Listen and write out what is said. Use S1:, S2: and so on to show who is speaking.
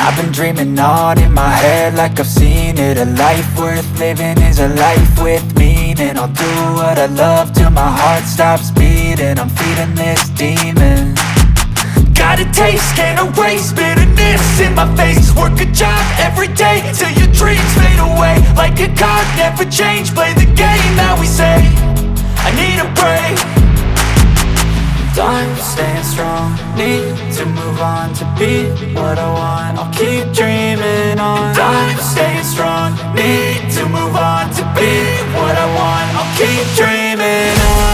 S1: I've been dreaming on in my head like I've seen it. A life worth living is a life with meaning. I'll do what I love till my heart stops beating. I'm feeding this demon. Got a taste, can't erase bitterness in my face. Work a job every day till your dreams fade away. Like a card, never change, play the game that we say. I need a break. I'm staying strong, need to move on to be what I want. I'll keep dreaming on. I'm staying strong, need to move on to be what I want. I'll keep dreaming on.